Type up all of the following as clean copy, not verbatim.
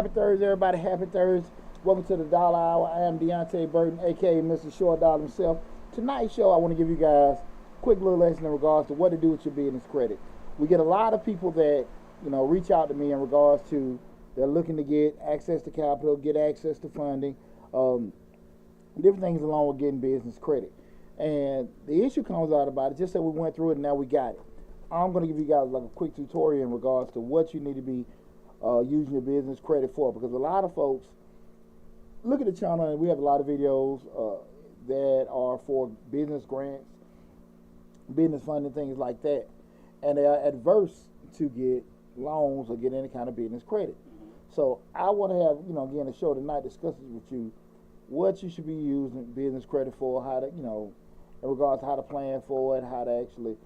Happy Thursday, everybody. Happy Thursday. Welcome to the Dollar Hour. I am Deonte Burden, a.k.a. Mr. Short Dollar himself. Tonight's show, I want to give you guys a quick little lesson in regards to what to do with your business credit. We get a lot of people that, reach out to me in regards to they're looking to get access to capital, get access to funding, different things along with getting business credit. And the issue comes out about it, just that we went through it and now we got it. I'm going to give you guys like a quick tutorial in regards to what you need to be using your business credit for, because a lot of folks look at the channel and we have a lot of videos that are for business grants, business funding, things like that, and they are adverse to get loans or get any kind of business credit. So I want to have, again, a show tonight discusses with you what you should be using business credit for, how to, in regards to how to plan for it, how to actually,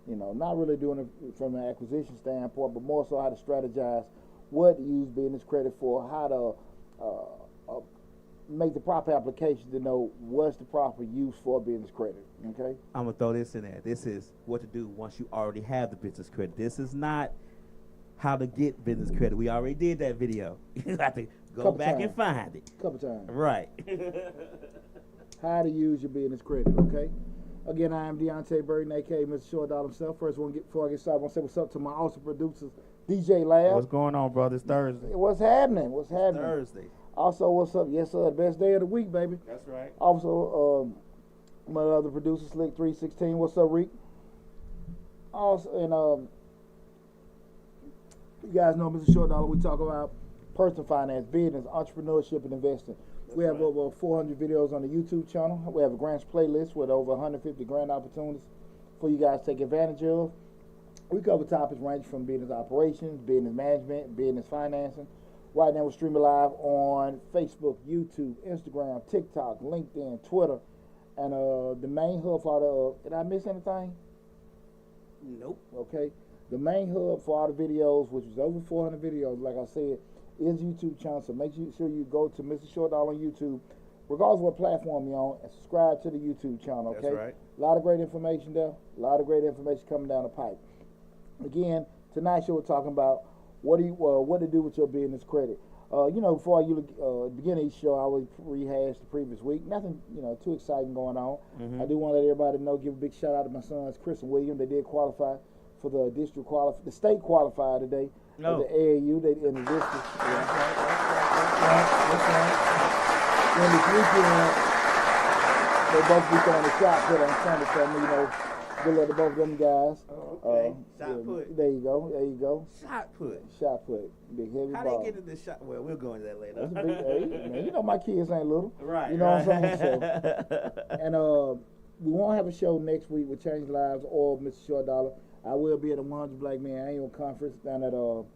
not really doing it from an acquisition standpoint, but more so how to strategize what to use business credit for, how to make the proper application to know what's the proper use for business credit. Okay? I'm going to throw this in there. This is what to do once you already have the business credit. This is not how to get business credit. We already did that video. You have to go back and find it. Couple times. Right. How to use your business credit, okay? Again, I am Deonte Burden, a.k.a. Mr. Short Dollar himself. First, before I get started, I want to say what's up to my awesome producers, DJ Lab. What's going on, brother? It's Thursday. What's happening? What's happening? Thursday. Also, what's up? Yes, sir. Best day of the week, baby. That's right. Also, my other producer, Slick 316. What's up, Reek? Also, and you guys know Mr. Short Dollar. We talk about personal finance, business, entrepreneurship, and investing. We have over 400 videos on the YouTube channel. We have a grants playlist with over 150 grant opportunities for you guys to take advantage of. We cover topics ranging from business operations, business management, business financing. Right now we're streaming live on Facebook, YouTube, Instagram, TikTok, LinkedIn, Twitter, and the main hub for all the, did I miss anything? Nope. Okay. The main hub for all the videos, which is over 400 videos, like I said, is YouTube channel. So make sure you go to Mr. Short Dollar on YouTube, regardless of what platform you're on, and subscribe to the YouTube channel. Okay. That's right. A lot of great information there. A lot of great information coming down the pipe. Again, tonight's show we're talking about what to do with your business credit. Before you begin each show, I always rehash the previous week. Nothing, too exciting going on. I do want to let everybody know, give a big shout out to my sons, Chris and William. They did qualify for the the state qualifier today. No. The AAU, they in the district. Yeah. Then this weekend, they both be throwing the shot put on Sunday, so good luck to both of them guys. Oh, okay. Shot put. There you go. There you go. Shot put. Shot put. Big heavy How ball. they get to this shot? Well, we'll go into that later. That's a big, man, my kids ain't little. Right. You know what I'm saying? So, and we won't have a show next week with Change Lives or Mr. Short Dollar. I will be at the 100 Black Men Annual Conference down at the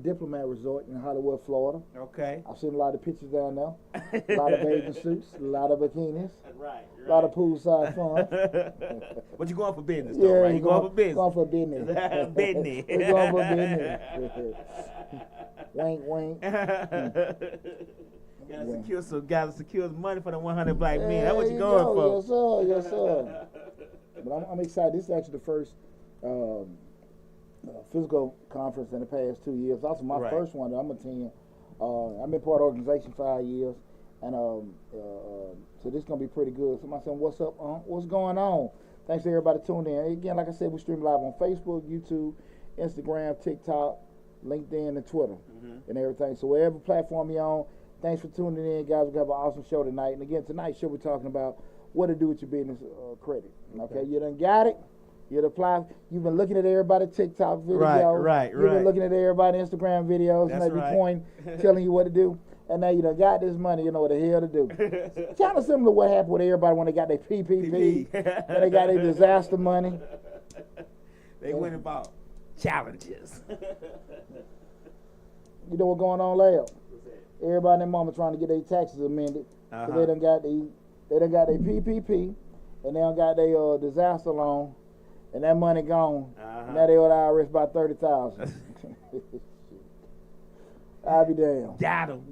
Diplomat Resort in Hollywood, Florida. Okay. I've seen a lot of pictures down there. A lot of bathing suits, a lot of bikinis. Right. A lot of poolside fun. But you're going for business, though, right? You're going for business. Going for business. Business. We're going for business. Wink, wink. Gotta secure some money for the 100 Black Men. That's what you're going for. Yes, sir. But I'm excited. This is actually the first physical conference in the past 2 years. Also, my first one that I'm attending. I've been part of the organization 5 years, and so this is gonna be pretty good. Somebody saying, "What's up? What's going on?" Thanks to everybody tuning in. Again, like I said, we stream live on Facebook, YouTube, Instagram, TikTok, LinkedIn, and Twitter, and everything. So wherever platform you're on, thanks for tuning in, guys. We have an awesome show tonight. And again, tonight's show we're talking about what to do with your business credit. Okay, you done got it. You'd apply. You've been looking at everybody TikTok videos. Right. You've been looking at everybody Instagram videos, That's maybe pointing, telling you what to do. And now you done got this money, you know what the hell to do. Kind of similar to what happened with everybody when they got their PPP, when they got their disaster money. They went about challenges. You know what's going on, Lab? Everybody and their mama trying to get their taxes amended. Cause they done got their PPP, and they done got their disaster loan. And that money gone. Now they owe the IRS about $30,000. I'll be damned. Got him.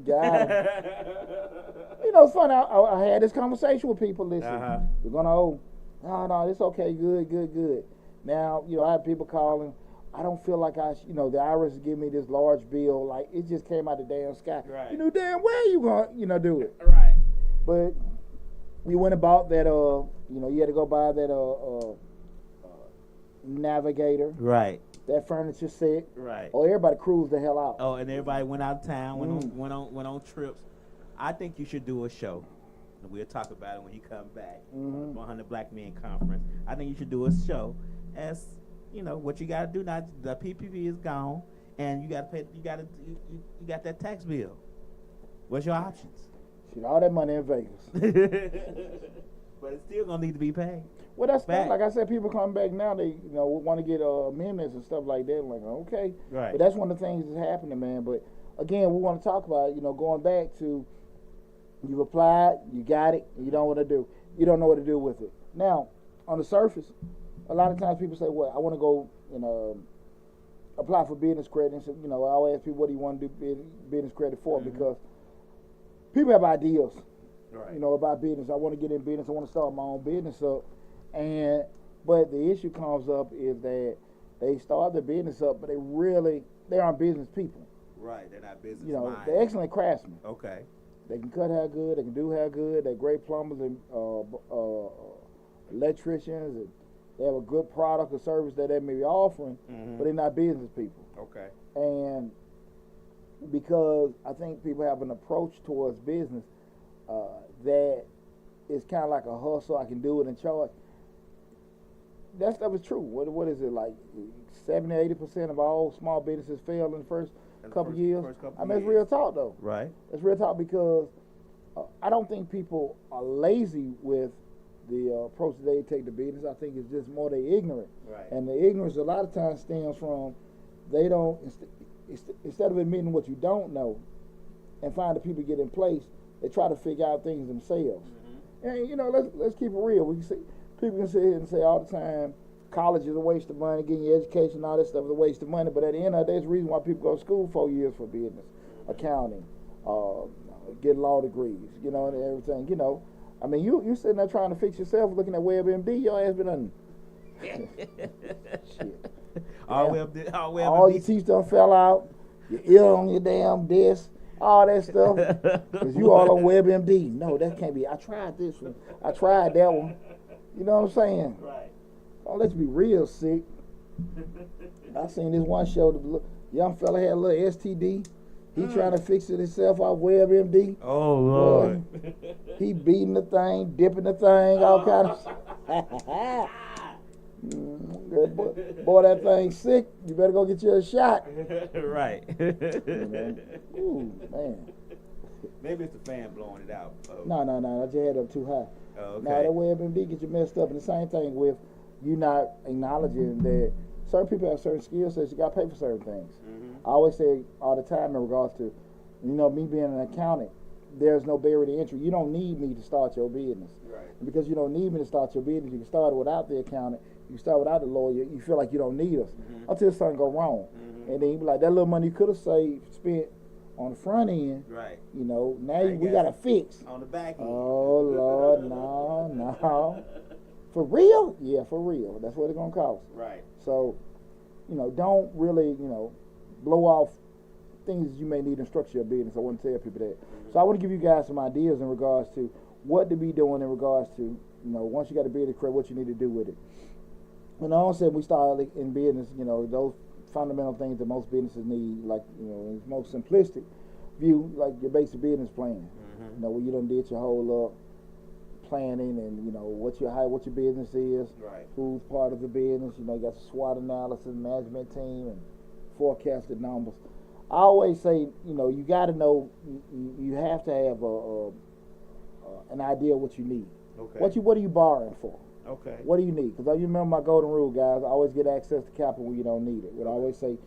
It's funny. I had this conversation with people. Listen, you're gonna owe. No, it's okay. Good. Now, I have people calling. I don't feel like the IRS give me this large bill. Like, it just came out the damn sky. Right. You knew damn well you gonna, do it. Right. But you went about that, you had to go buy that, navigator. Right. That furniture set. Right. Oh, everybody cruised the hell out. Oh, and everybody went out of town, went on trips. I think you should do a show. And we'll talk about it when you come back. 100 Black Men Conference. I think you should do a show as, what you got to do now. The PPP is gone, and you got to pay. You got that tax bill. What's your options? Shit, all that money in Vegas. But it's still gonna need to be paid. Well, that's back. Like I said, people come back now. They want to get amendments and stuff like that. Like, okay, right. But that's one of the things that's happening, man. But again, we want to talk about going back to you've applied, you got it, and you don't know what to do with it. Now, on the surface, a lot of times people say, "Well, I want to go apply for business credit." And so, I always ask people, "What do you want to do business credit for?" Because people have ideas. Right. About business. I want to get in business. I want to start my own business up. But the issue comes up is that they start the business up, but they aren't business people. Right. They're not business minded. They're excellent craftsmen. Okay. They can cut hair good. They can do hair good. They're great plumbers and electricians. And they have a good product or service that they may be offering, but they're not business people. Okay. And because I think people have an approach towards business that is kind of like a hustle. I can do it and charge. That stuff is true. What is it, like 70-80% of all small businesses fail in the first couple years? It's real talk though. Right. It's real talk because I don't think people are lazy with the approach that they take to business. I think it's just more they ignorant. Right. And the ignorance a lot of times stems from they don't instead of admitting what you don't know and find the people get in place. They try to figure out things themselves. And, let's keep it real. People can sit here and say all the time, college is a waste of money, getting your education, all this stuff is a waste of money. But at the end of the day, there's a reason why people go to school 4 years for business, accounting, get law degrees, and everything. You sitting there trying to fix yourself, looking at WebMD, your ass been on. Shit. All your teeth done fell out, your ear on your damn desk. All that stuff, because you all on WebMD. No, that can't be. I tried this one. I tried that one. You know what I'm saying? Right. Oh, let's be real sick. I seen this one show. The young fella had a little STD. He trying to fix it himself off WebMD. Oh, Lord. He beating the thing, dipping the thing, all kind of boy, that thing sick. You better go get you a shot. Right. Ooh, man. Maybe it's the fan blowing it out. No. I just had it up too high. Oh, okay. Now that WebMD get you messed up, and the same thing with you not acknowledging that certain people have certain skill sets. You got to pay for certain things. I always say all the time in regards to, me being an accountant, there's no barrier to entry. You don't need me to start your business. Right. And because you don't need me to start your business, you can start it without the accountant. You can start without the lawyer. You feel like you don't need us until something go wrong. And then you be like, that little money you could have spent on the front end. Right. Now we got to fix. On the back end. Oh, Lord, no. For real? Yeah, for real. That's what it's going to cost. Right. So, don't really, blow off things you may need to structure your business. I want to tell people that. So I want to give you guys some ideas in regards to what to be doing in regards to, once you got a business credit, what you need to do with it. And I also said we started in business, those fundamental things that most businesses need, like, in the most simplistic view, like your basic business plan. Where you done did your whole planning and, what your business is, right. Who's part of the business, you got the SWOT analysis, management team, and forecasted numbers. I always say, you got to know, you have to have an idea of what you need. Okay. What are you borrowing for? Okay. What do you need? Because you remember my golden rule, guys. I always get access to capital when you don't need it. What I always say,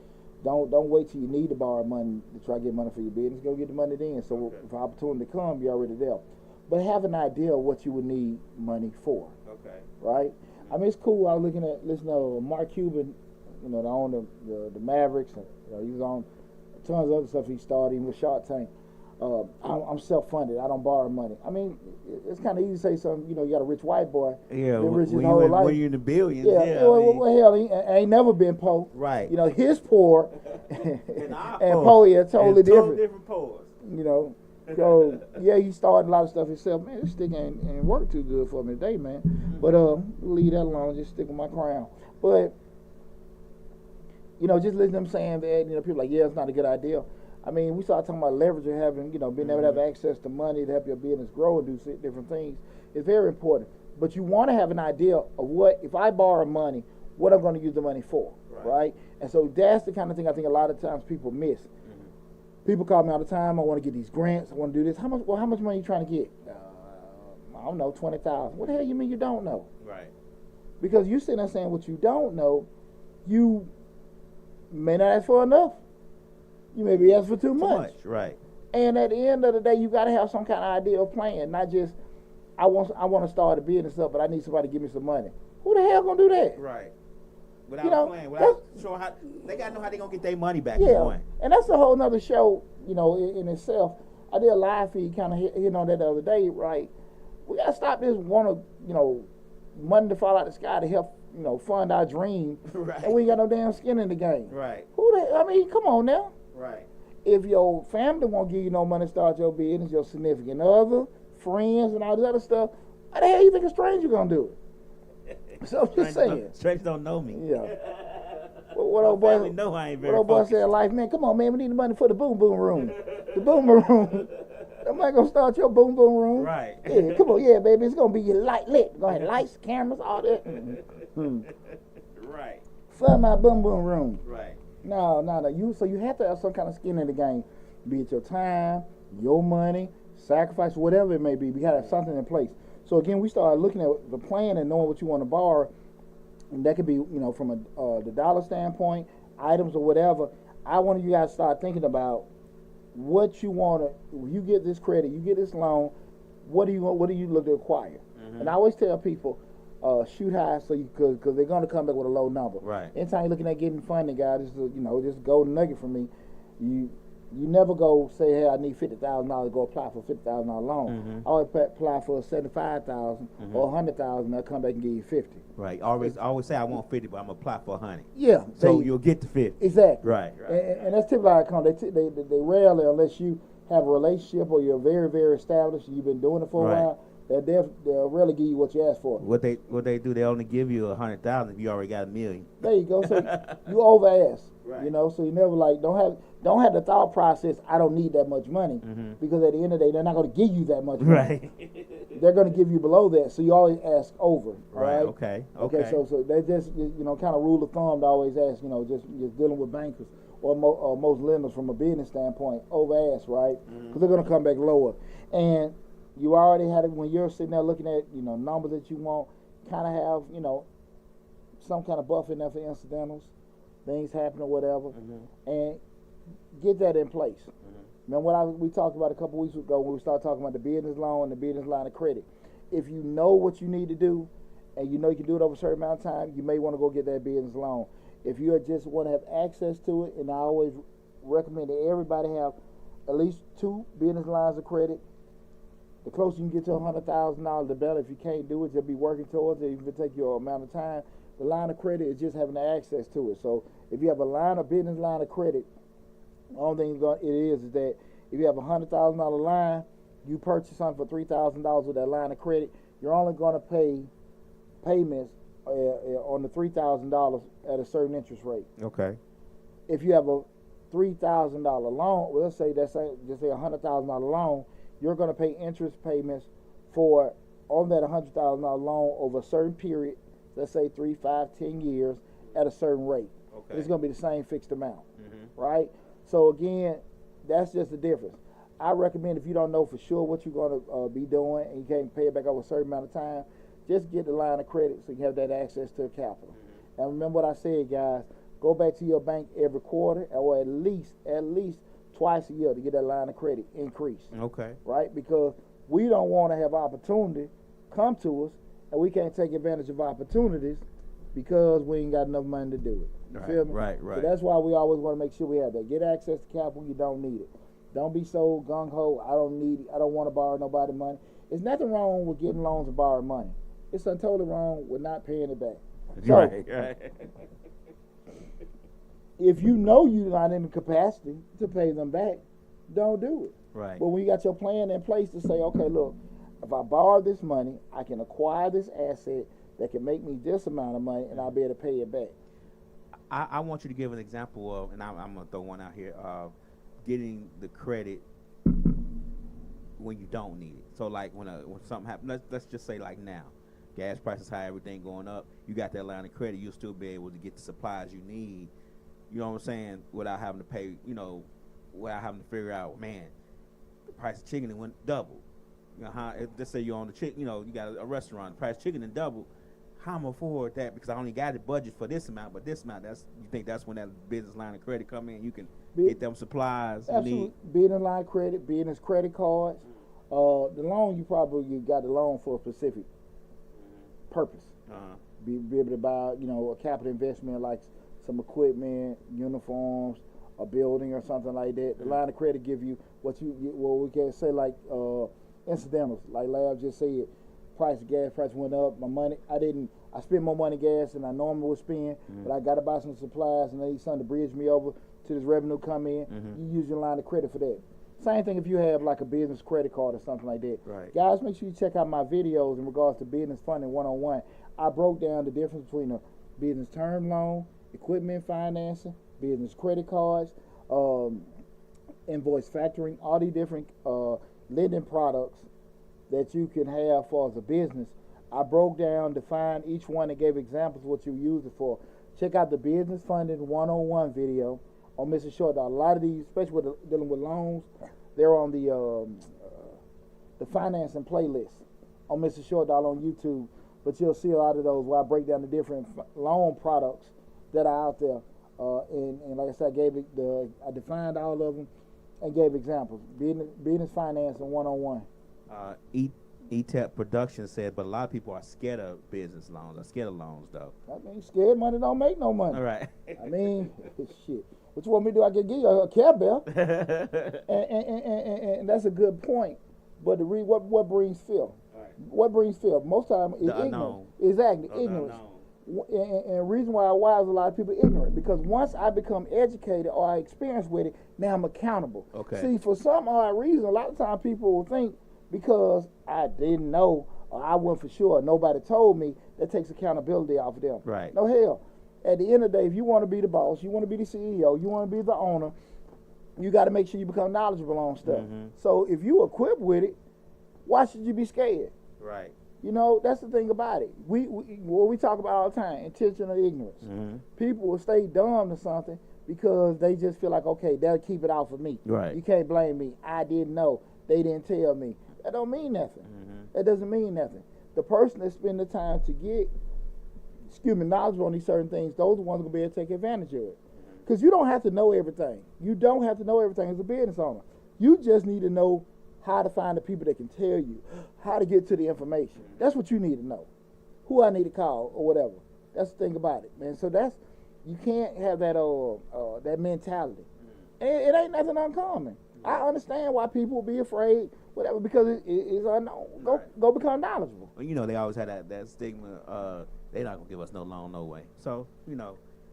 don't wait till you need to borrow money to try to get money for your business. Go get the money then. So if opportunity comes, you're already there. But have an idea of what you would need money for. Okay. Right? I mean, it's cool. I was listening to Mark Cuban, the owner of the Mavericks. And, he was on tons of other stuff he started, even with Shark Tank. I'm self-funded. I don't borrow money. I mean, it's kind of easy to say something. You know, you got a rich white boy. Yeah, been rich his when whole life. When you're in the billions. Yeah, Yeah. well, hell, he ain't never been poor. Right. You know, his poor and poor, yeah, totally different. Different poors. You know, so yeah, he started a lot of stuff himself. Man, this stick ain't work too good for me today, man. But leave that alone. Just stick with my crown. But you know, just listen to them saying that. You know, people like, yeah, it's not a good idea. I mean, we started talking about leverage and having, you know, being able to have access to money to help your business grow and do different things. It's very important. But you want to have an idea of what, if I borrow money, what I'm going to use the money for, right? And so that's the kind of thing I think a lot of times people miss. People call me all the time. I want to get these grants. I want to do this. How much? Well, how much money are you trying to get? I don't know, 20,000. What the hell you mean you don't know? Right. Because you sitting there saying what you don't know, you may not ask for enough. You may be asking for too much. Right. And at the end of the day, you got to have some kind of idea of plan, not just I want to start a business up, but I need somebody to give me some money. Who the hell gonna do that? Right. Without a plan, without showing how they gotta know how they gonna get their money back. Yeah, and that's a whole nother show, you know, in itself. I did a live feed, kind of hit on that the other day, right? We gotta stop this money to fall out the sky to help, you know, fund our dream, right? And we ain't got no damn skin in the game, right? I mean, come on now. Right. If your family won't give you no money to start your business, your significant other, friends, and all this other stuff, how the hell you think a stranger gonna do it? So I'm just saying. Strangers don't know me. Yeah. What old boy? Know I ain't very what old boy said, "Life, man, come on, man, we need the money for the boom boom room. The boom boom room. I'm not gonna start your boom boom room. Right. Yeah, come on, yeah, baby, it's gonna be light lit. Gonna have lights, cameras, all that. Right. Fund my boom boom room. Right. No. So you have to have some kind of skin in the game, be it your time, your money, sacrifice, whatever it may be. We gotta have something in place. So again, we started looking at the plan and knowing what you want to borrow, and that could be, you know, from the dollar standpoint, items or whatever. I want you guys to start thinking about what you want to. When you get this credit, you get this loan. What do you look to acquire? And I always tell people, shoot high so you could, because they're going to come back with a low number. Right. Anytime you're looking at getting funding, guys, this is just golden nugget for me. You never go say, hey, I need $50,000 to go apply for a $50,000 loan. I always apply for $75,000 or $100,000. They'll come back and give you $50. Right. Always say I want 50, but I'm gonna apply for 100. Yeah. So you'll get to 50. Exactly. Right. And that's typically how it comes. They rarely, unless you have a relationship or you're very, very established and you've been doing it for a while, they'll rarely give you what you ask for. What they do, they only give you 100,000 if you already got $1 million. There you go. So you over ask. Right. You know, so you never don't have the thought process, I don't need that much money, because at the end of the day, they're not going to give you that much money. Right. They're going to give you below that, so you always ask over. Right. Right? Okay. So they just, kind of rule of thumb to always ask, just dealing with bankers or most lenders from a business standpoint, over ask, right? Because they're going to come back lower. And you already had it when you're sitting there looking at, numbers that you want, kind of have, some kind of buffer in there for incidentals, things happen or whatever, and get that in place. Remember what we talked about a couple weeks ago when we started talking about the business loan and the business line of credit. If you know what you need to do, and you know you can do it over a certain amount of time, you may want to go get that business loan. If you just want to have access to it, and I always recommend that everybody have at least 2 business lines of credit. The closer you can get to $100,000, the better. If you can't do it, just be working towards it. Even if it take you an amount of time. The line of credit is just having access to it. So if you have a business line of credit, the only thing it is that if you have a $100,000 line, you purchase something for $3,000 with that line of credit, you're only going to pay payments on the $3,000 at a certain interest rate. Okay. If you have a $3,000 loan, let's say just say a $100,000 loan, you're going to pay interest payments on that $100,000 loan over a certain period, let's say 3, 5, 10 years at a certain rate. Okay. It's going to be the same fixed amount, right? So again, that's just the difference. I recommend if you don't know for sure what you're going to be doing and you can't pay it back over a certain amount of time, just get the line of credit so you have that access to the capital. And remember what I said, guys, go back to your bank every quarter or at least twice a year to get that line of credit increased. Okay. Right? Because we don't want to have opportunity come to us and we can't take advantage of opportunities because we ain't got enough money to do it. You feel me? Right. So that's why we always want to make sure we have that. Get access to capital, you don't need it. Don't be so gung ho. I don't want to borrow nobody money. There's nothing wrong with getting loans and borrowing money. It's totally wrong with not paying it back. So, right. if you know you're not in the capacity to pay them back, don't do it. Right. But when you got your plan in place to say, okay, look, if I borrow this money, I can acquire this asset that can make me this amount of money, and I'll be able to pay it back. I want you to give an example of, and I'm going to throw one out here, of getting the credit when you don't need it. So, like, when something happens, let's just say, like now, gas prices high, everything going up, you got that line of credit, you'll still be able to get the supplies you need, you know what I'm saying, without having to pay, without having to figure out, man, the price of chicken went double. You know, let's say you're on the chicken, you got a restaurant, the price of chicken and double. How am I afford that? Because I only got a budget for this amount, but this amount, you think that's when that business line of credit come in, you can get them supplies you need? Business line of credit, business credit cards. The loan, you got the loan for a specific purpose. Be able to buy, a capital investment like some equipment, uniforms, a building or something like that. The line of credit give you what we can say like incidentals, like Lab just said. Gas price went up. I spent more money gas than I normally would spend, but I got to buy some supplies and I need something to bridge me over to this revenue come in. You use your line of credit for that. Same thing if you have like a business credit card or something like that. Right. Guys, make sure you check out my videos in regards to business funding 101. I broke down the difference between a business term loan, equipment financing, business credit cards, invoice factoring, all these different lending products that you can have for as a business. I broke down, defined each one, and gave examples of what you use it for. Check out the Business Funding 101 video on Mr. Short Dollar. A lot of these, especially dealing with loans, they're on the financing playlist on Mr. Short Dollar on YouTube. But you'll see a lot of those where I break down the different loan products that are out there. And like I said, I defined all of them and gave examples. Business Financing 101. ETEP Production said, but a lot of people are scared of business loans. Are scared of loans, though. I mean, scared money don't make no money. All right. I mean, shit. What you want me to do? I can give you a Care Bear. and that's a good point. But what brings fear? Right. What brings fear? Most time is ignorance. Unknown. Exactly, ignorance. And the reason why is a lot of people ignorant, because once I become educated or I experience with it, now I'm accountable. Okay. See, for some odd reason, a lot of times people will think because I didn't know or I wasn't for sure, nobody told me, that takes accountability off of them. Right. No, hell. At the end of the day, if you want to be the boss, you want to be the CEO, you want to be the owner, you got to make sure you become knowledgeable on stuff. So if you equipped with it, why should you be scared? Right. That's the thing about it. What we talk about all the time, intentional ignorance. People will stay dumb to something because they just feel like, okay, they'll keep it off of me. Right. You can't blame me. I didn't know. They didn't tell me. That don't mean nothing. That doesn't mean nothing. The person that spend the time to get, knowledgeable on these certain things, those are the ones going to be able to take advantage of it. Because you don't have to know everything. You don't have to know everything as a business owner. You just need to know how to find the people that can tell you how to get to the information. That's what you need to know. Who I need to call or whatever. That's the thing about it, man. So you can't have that that mentality. It ain't nothing uncommon. I understand why people will be afraid, whatever, because it's unknown. Go become knowledgeable. Well, they always had that stigma. They're not gonna give us no loan, no way. So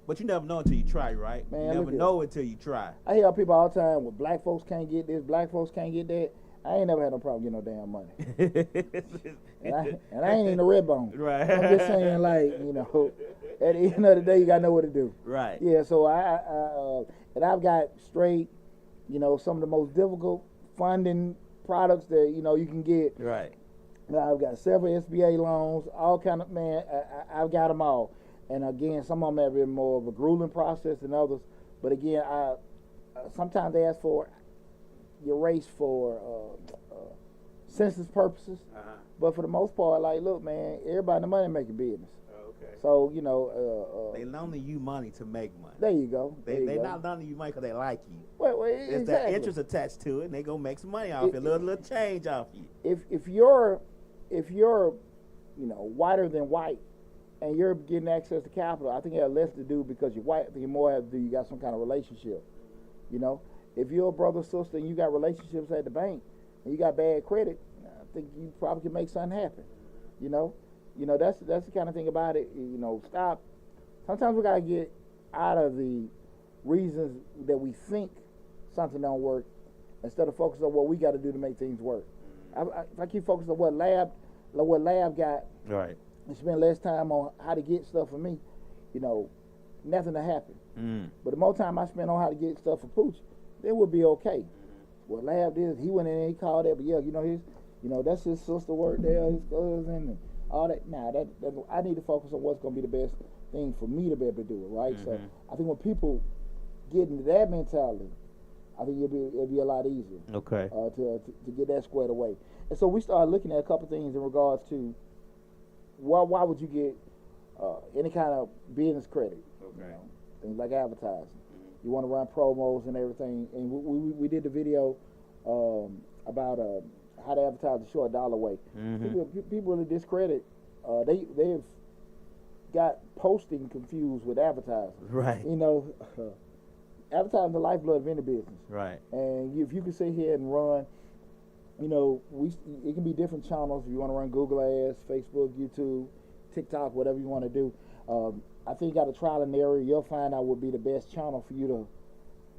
but you never know until you try, right? Man, you never know until you try. I hear people all the time, well, black folks can't get this, black folks can't get that. I ain't never had no problem getting no damn money. and I ain't in the red bone. Right. I'm just saying, like, at the end of the day, you gotta know what to do. Right. Yeah. So and I've got straight, some of the most difficult funding products that you can get. Right. Now I've got several SBA loans, all kind of I've got them all. And again, some of them have been more of a grueling process than others. But again, sometimes they ask for your race for census purposes. But for the most part, like, look, man, everybody in the money making business. Okay. So they loaning you money to make money. There you go. They not loaning you money because they like you. Well, there's that interest attached to it, and they gonna make some money off it, a little change off you. If you're whiter than white, and you're getting access to capital, I think it has less to do because you're white. I think it more has to do you got some kind of relationship, if you're a brother or sister and you got relationships at the bank and you got bad credit, I think you probably can make something happen. You know, that's the kind of thing about it. You know, stop. Sometimes we gotta get out of the reasons that we think something don't work instead of focusing on what we got to do to make things work. If I keep focusing on what lab got, right, and spend less time on how to get stuff for me, you know, nothing to happen. But the more time I spend on how to get stuff for Pooch, then we'll be okay. What lab did, he went in and he called that, but yeah, that's his sister work there, his cousin, and all that. Nah, that I need to focus on what's gonna be the best thing for me to be able to do it, right? So I think when people get into that mentality, I think it'll be a lot easier. Okay. To get that squared away. And so we started looking at a couple things in regards to why would you get any kind of business credit? Okay. You know, things like advertising. You want to run promos and everything. And we did the video about how to advertise the short dollar way. People really discredit. They've got posting confused with advertising. Right. You know, advertising the lifeblood of any business. Right. And if you can sit here and run, you know, it can be different channels. If you want to run Google Ads, Facebook, YouTube, TikTok, whatever you want to do. I think you got a trial and error. You'll find out what would be the best channel for you to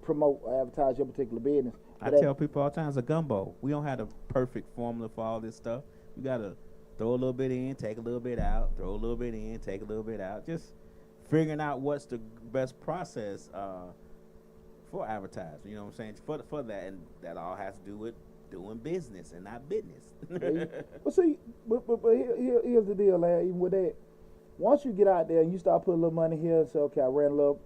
promote or advertise your particular business. I tell people all the time, it's a gumbo. We don't have the perfect formula for all this stuff. You got to throw a little bit in, take a little bit out, throw a little bit in, take a little bit out. Just figuring out what's the best process for advertising. You know what I'm saying? For that, and that all has to do with doing business and not business. Well, see, but here's the deal, lad. Even with that, once you get out there and you start putting a little money here and say, okay, I ran a little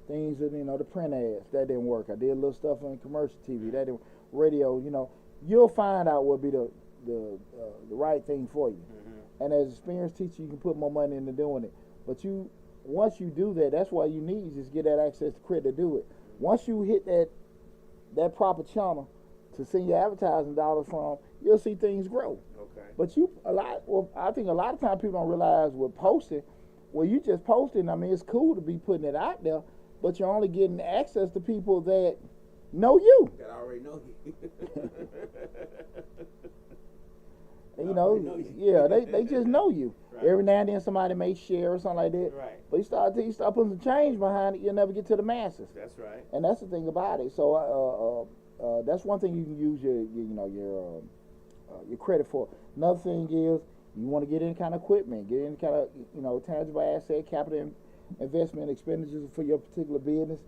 things and, you know, the print ads, that didn't work. I did a little stuff on commercial TV, that didn't, radio, you know, you'll find out what be the right thing for you. And as an experienced teacher, you can put more money into doing it. But once you do that, that's why you need to just get that access to credit to do it. Once you hit that proper channel to send your advertising dollars from, you'll see things grow. Okay. But I think a lot of times people don't realize with posting, well, you just posting. I mean, it's cool to be putting it out there, but you're only getting access to people that know you. That already know you. You know, yeah, they just know you. Right. Every now and then somebody may share or something like that. Right. But you start putting some change behind it, you'll never get to the masses. That's right. And that's the thing about it. So that's one thing you can use your credit for. Another thing is you want to get any kind of equipment, get any kind of tangible asset, capital investment expenditures for your particular business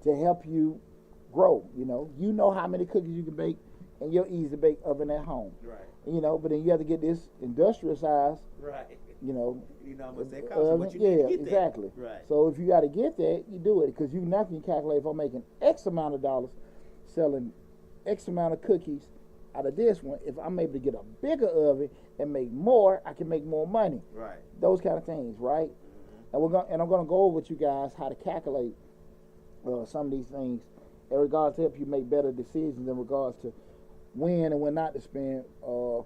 to help you grow. You know how many cookies you can bake in your easy bake oven at home. Right. But then you have to get this industrial size. Right. You know how much that costs. But you need to get exactly. That. Right. So if you got to get that, you do it because you now can calculate if I'm making X amount of dollars selling X amount of cookies out of this one. If I'm able to get a bigger oven and make more, I can make more money. Right. Those kind of things, right? And I'm gonna go over with you guys how to calculate some of these things in regards to help you make better decisions in regards to when and when not to spend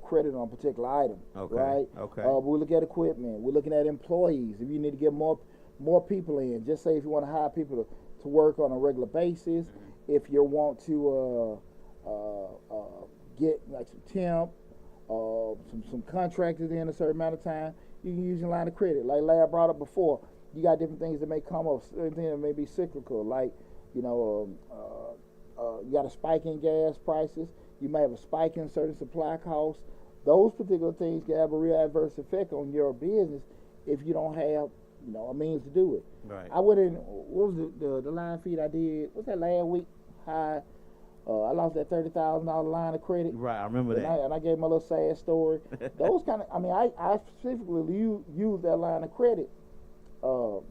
credit on a particular item. Okay. Right? Okay. We look at equipment. We're looking at employees. If you need to get more people in, just say if you want to hire people to work on a regular basis, if you want to get like some temp, some contractors in a certain amount of time, you can use your line of credit. Like Lab brought up before, you got different things that may come up, certain things that may be cyclical, like you got a spike in gas prices. You may have a spike in certain supply costs. Those particular things can have a real adverse effect on your business if you don't have, a means to do it. Right. I went in. What was the line feed I did? What's that last week? I lost that $30,000 line of credit. Right, I remember that. And I gave my little sad story. Those kind of. I specifically used that line of credit to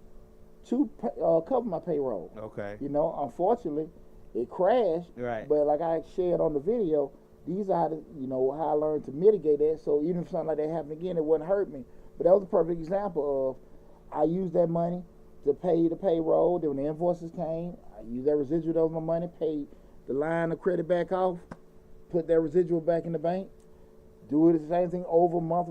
cover my payroll. Okay. Unfortunately, it crashed. Right. But like I shared on the video, these are how I learned to mitigate that. So even if something like that happened again, it wouldn't hurt me. But that was a perfect example of I used that money to pay the payroll. Then when the invoices came, I used that residual of my money, paid the line of credit back off, put that residual back in the bank, do it the same thing over month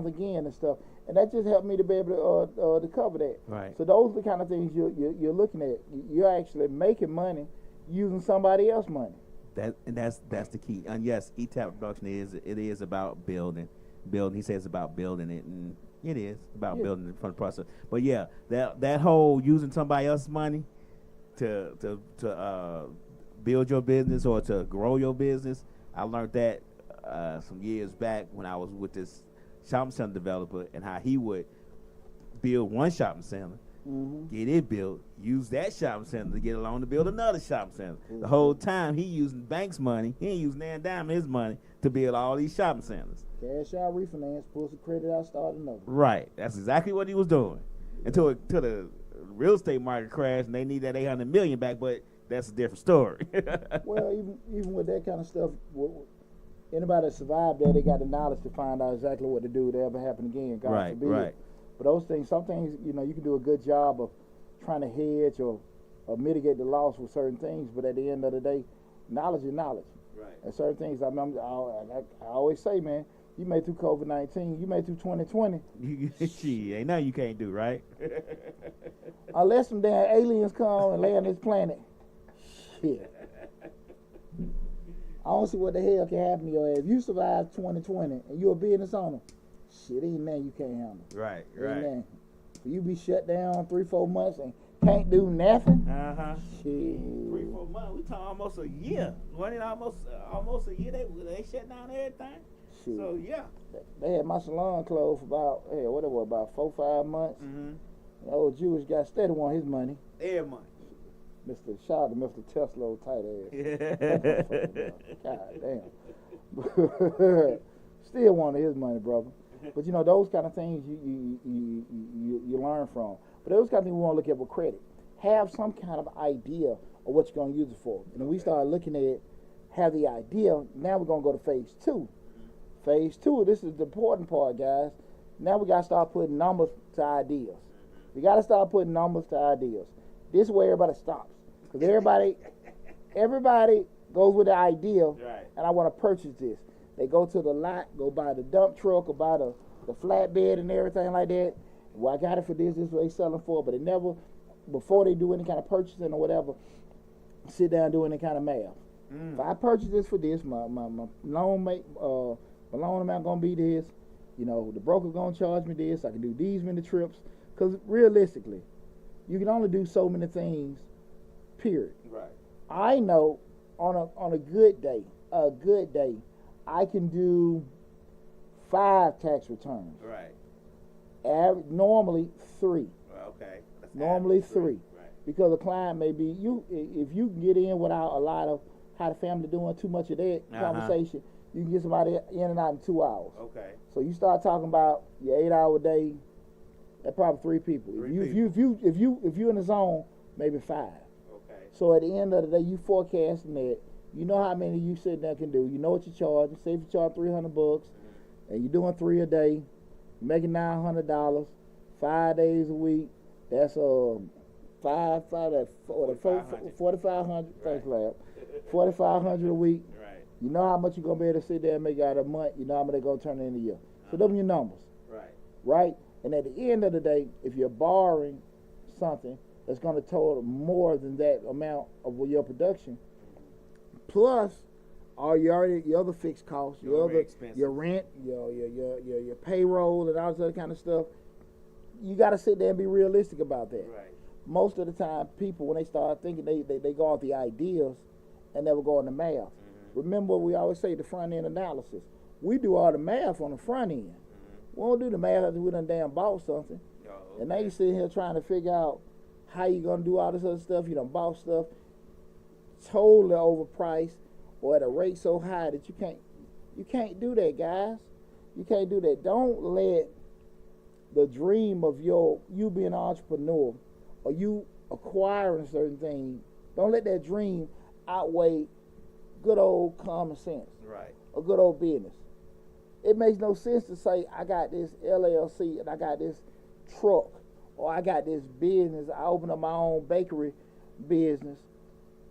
again and stuff. And that just helped me to be able to cover that. Right. So those are the kind of things you're looking at. You're actually making money using somebody else's money. That's the key. And yes, E-Tap production is about building. He says it's about building it, and it is about building it from the process. But yeah, that whole using somebody else's money to build your business or to grow your business, I learned that some years back when I was with this shopping center developer, and how he would build one shopping center, get it built, use that shopping center to get a loan to build another shopping center. The whole time he using bank's money, he ain't using Nan Dime his money to build all these shopping centers. Cash out, refinance, pull some credit out, start another. Right, that's exactly what he was doing until the real estate market crashed and they need that $800 million back. But that's a different story. Well, even with that kind of stuff, anybody that survived that, they got the knowledge to find out exactly what to do if it ever happen again. God forbid. Right. But those things, some things, you can do a good job of trying to hedge or mitigate the loss with certain things. But at the end of the day, knowledge is knowledge. Right. And certain things, I always say, man, you made through COVID-19, you made through 2020. Gee, ain't nothing you can't do, right? Unless some damn aliens come and land this planet. Shit. I don't see what the hell can happen to your ass. If you survive 2020 and you're a business owner, shit, ain't nothing you can't handle. Right. You be shut down 3-4 months and can't do nothing. Shit. 3-4 months. We talking almost a year. Wasn't it almost a year? They shut down everything. Shit. So yeah. They had my salon closed for about 4-5 months. The old Jewish guy steady want his money. Every month. Shout out to Mr. Tesla, tight ass. God damn. Still wanted his money, brother. But those kind of things you learn from. But those kind of things we want to look at with credit. Have some kind of idea of what you're going to use it for. And when we start looking at it, have the idea, now we're going to go to phase 2. Phase 2, this is the important part, guys. Now we got to start putting numbers to ideas. We got to start putting numbers to ideas. This is where everybody stops. Because everybody goes with the idea, and I want to purchase this. They go to the lot, go buy the dump truck, or buy the flatbed and everything like that. Well, I got it for this is what they selling for. But they never, before they do any kind of purchasing or whatever, sit down and do any kind of math. If I purchase this for this, my loan amount going to be this. The broker going to charge me this. I can do these many trips. Because realistically, you can only do so many things, period. Right. I know on a good day, I can do 5 tax returns. Right. Normally 3. Okay. Normally 3. Right. Because a client may be if you can get in without a lot of how the family doing too much of that conversation, you can get somebody in and out in 2 hours. Okay. So you start talking about your 8-hour day. That's probably 3 people. If you in the zone, maybe 5. Okay. So at the end of the day, you forecasting that. You know how many you sitting there can do. You know what you're charging. Say if you charge $300, and you're doing 3 a day, you're making $900, 5 days a week. That's $4,500. Thanks, lab. $4,500 a week. Right. You know how much you're gonna be able to sit there and make out a month. You know how much they're gonna turn in a year. So them are your numbers. Right. And at the end of the day, if you're borrowing something that's going to total more than that amount of your production, plus all your other fixed costs, your rent, your payroll, and all this other kind of stuff, you got to sit there and be realistic about that. Right. Most of the time, people, when they start thinking, they go off the ideas and never go on the math. Remember, we always say the front end analysis. We do all the math on the front end. We don't do the math after we done damn bought something. And now you sitting here trying to figure out how you gonna do all this other stuff. You done bought stuff totally overpriced or at a rate so high that you can't do that, guys. You can't do that. Don't let the dream of you being an entrepreneur or you acquiring certain things, don't let that dream outweigh good old common sense. Right. Or good old business. It makes no sense to say, I got this LLC and I got this truck or I got this business. I open up my own bakery business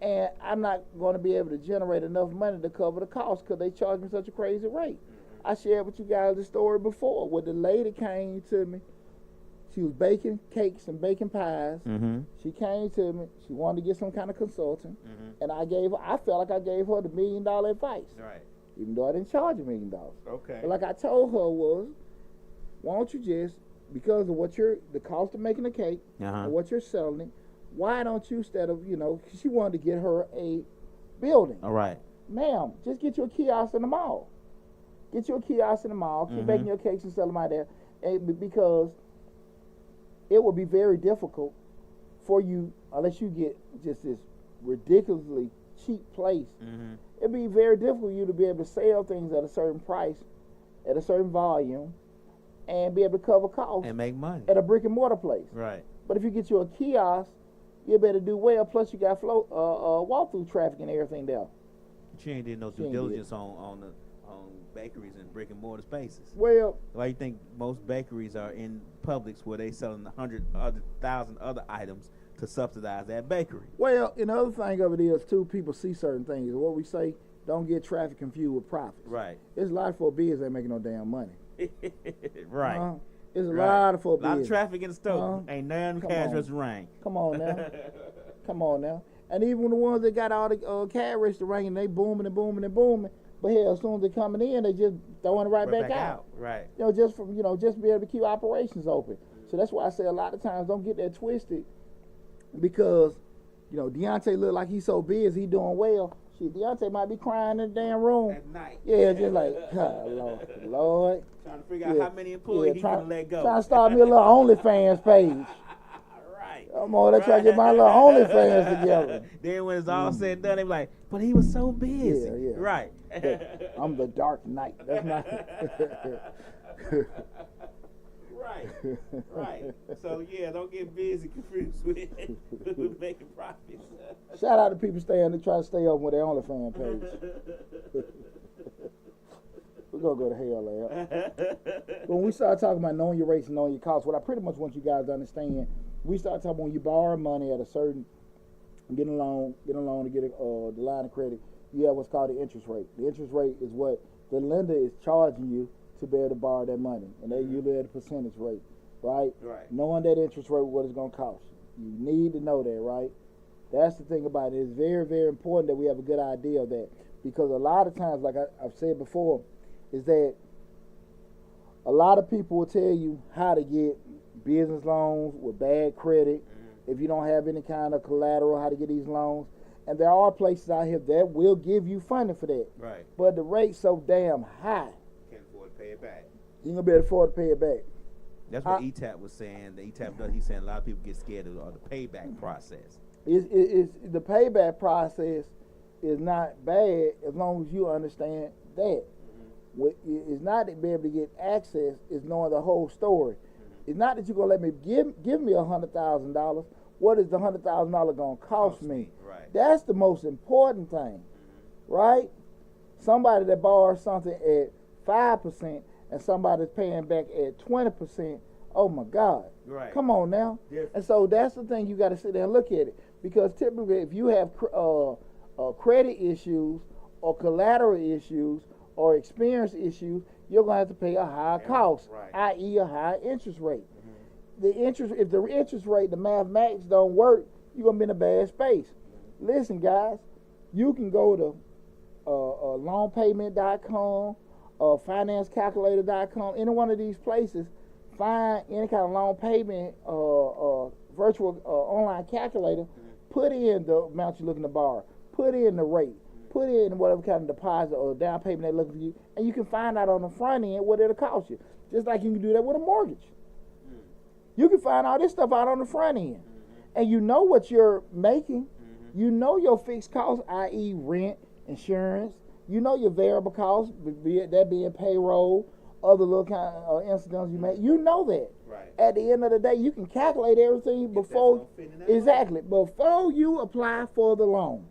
and I'm not going to be able to generate enough money to cover the cost because they charge me such a crazy rate. I shared with you guys the story before where the lady came to me. She was baking cakes and baking pies. Mm-hmm. She came to me. She wanted to get some kind of consulting, Mm-hmm. and I felt like I gave her the $1 million advice, Right. even though I didn't charge $1 million. Okay. But like I told her was, why don't you just, because of the cost of making the cake and what you're selling it, why don't you, instead of, she wanted to get her a building. All right. Ma'am, just get you a kiosk in the mall. Get you a kiosk in the mall. Keep baking your cakes and sell them out there. Because it will be very difficult for you, unless you get just this ridiculously cheap place. Mm-hmm. It'd be very difficult for you to be able to sell things at a certain price, at a certain volume, and be able to cover costs And make money. at a brick and mortar place. Right. But if you get you a kiosk, you better do well. Plus, you got walk-through traffic and everything there. She ain't did no She due ain't diligence on bakeries and brick and mortar spaces. Well, Why you think most bakeries are in Publix where they selling 100,000 other items to subsidize that bakery? Well, and the other thing of it is, too, people see certain things. What we say, don't get traffic confused with profits. Right. There's a lot of folk business ain't making no damn money. Right. There's a lot of folk A lot of business. traffic in the store. Ain't none Come cash on. register ring. Come on now. Come on now. And even the ones that got all the cash register ringing, they booming and booming and booming. But hell, as soon as they coming in, they just throwing it right back out. Right. Just from just be able to keep operations open. So that's why I say a lot of times don't get that twisted, because Deonte look like he's so busy, he doing well. Shit, Deonte might be crying in the damn room At night. Yeah, just like, God, Lord. Trying to figure out how many employees he can let go. Trying to start me a little OnlyFans page. Right. I'm on there trying to get my little OnlyFans together. Then when it's all said and done, they be like, but he was so busy. Yeah. Right. I'm the Dark Knight. That's not. Right. So yeah, don't get busy confused with making profits. Shout out to people trying to stay open with their OnlyFans page. We're gonna go to hell, Lab. When we start talking about knowing your rates and knowing your costs, what I pretty much want you guys to understand, we start talking when you borrow money at a certain, get a loan to get the line of credit, you have what's called the interest rate. The interest rate is what the lender is charging you to be able to borrow that money, and they usually at a percentage rate, right? Right. Knowing that interest rate, what it's gonna cost you. You need to know that, right? That's the thing about it. It's very, very important that we have a good idea of that, because a lot of times, like I've said before, is that a lot of people will tell you how to get business loans with bad credit, if you don't have any kind of collateral, how to get these loans. And there are places out here that will give you funding for that. Right. But the rate's so damn high, Can't afford to pay it back. you ain't gonna be able to afford to pay it back. That's what ETAP was saying. The ETAP does. He's saying a lot of people get scared of the payback process. It's the payback process is not bad as long as you understand that. It's not to be able to get access, it's knowing the whole story. It's not that you're gonna let me give me $100,000. What is the $100,000 gonna cost me? Right. That's the most important thing, right? Somebody that borrows something at 5% and somebody's paying back at 20%. Oh my God! Right. Come on now. Yeah. And so that's the thing, you got to sit there and look at it, because typically if you have credit issues or collateral issues or experience issues, you're gonna have to pay a higher cost, right. i.e. a higher interest rate. If the interest rate, the mathematics don't work, you're gonna be in a bad space. Listen, guys, you can go to loanpayment.com, financecalculator.com, any one of these places, find any kind of loan payment virtual online calculator, put in the amount you're looking to borrow, put in the rate, put in whatever kind of deposit or down payment they're looking for you, and you can find out on the front end what it'll cost you. Just like you can do that with a mortgage. You can find all this stuff out on the front end. And you know what you're making. You know your fixed costs, i.e. rent, insurance. You know your variable costs, that being payroll, other little kind of incidents you make. You know that. Right. At the end of the day, you can calculate everything before you apply for the loan.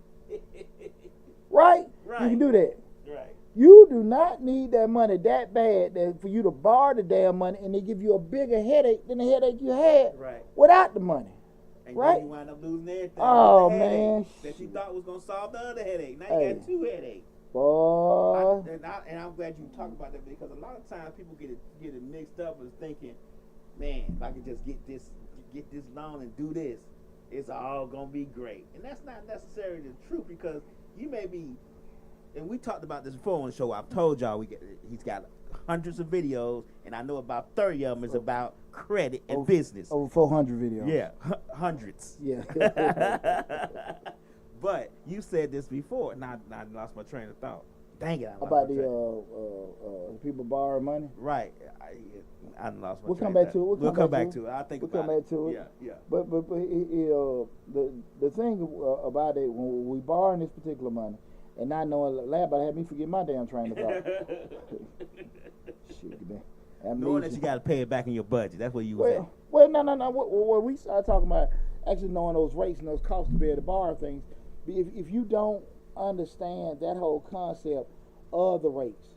Right? You can do that. Right. You do not need that money that bad that for you to borrow the damn money and they give you a bigger headache than the headache you had without the money. And right? then you wind up losing everything. Oh, with the headache man. that you thought was gonna solve the other headache. Now you got two headaches. Boy. And I'm glad you talked about that, because a lot of times people get it mixed up as thinking man, if I could just get this loan and do this, it's all gonna be great. And that's not necessarily the truth, because you may be, and we talked about this before on the show. I've told y'all he's got hundreds of videos, and I know about 30 of them is about credit and business. Over 400 videos. Yeah, hundreds. Yeah. But you said this before, and I lost my train of thought. Dang it! About the people borrowing money. Right. I lost my. We'll come back to it. We'll come back to it. I think we'll come back to it. Yeah. But the thing about it, when we borrowing this particular money and not knowing, lab, I had me forget my damn train of thought. Shit, man. Knowing that you got to pay it back in your budget. That's what you was at. Well, no. What we started talking about, actually knowing those rates and those costs to be able to borrow things. If you don't understand that whole concept of the rates,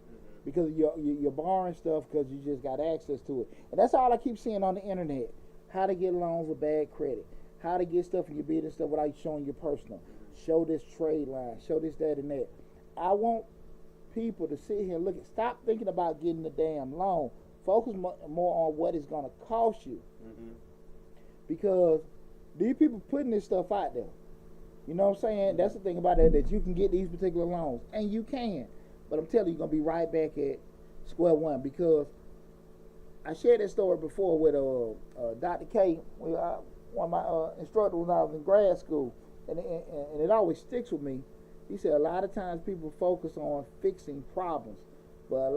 because you're borrowing stuff because you just got access to it, and that's all I keep seeing on the internet: how to get loans with bad credit, how to get stuff in your business stuff without showing your personal. Show this trade line, show this, that, and that. I want people to sit here and look at. Stop thinking about getting the damn loan. Focus more on what it's gonna cost you, because these people putting this stuff out there. You know what I'm saying? That's the thing about it, that you can get these particular loans, and you can. But I'm telling you, you're going to be right back at square one, because I shared that story before with Dr. K, one of my instructors when I was in grad school, and it always sticks with me. He said a lot of times people focus on fixing problems, but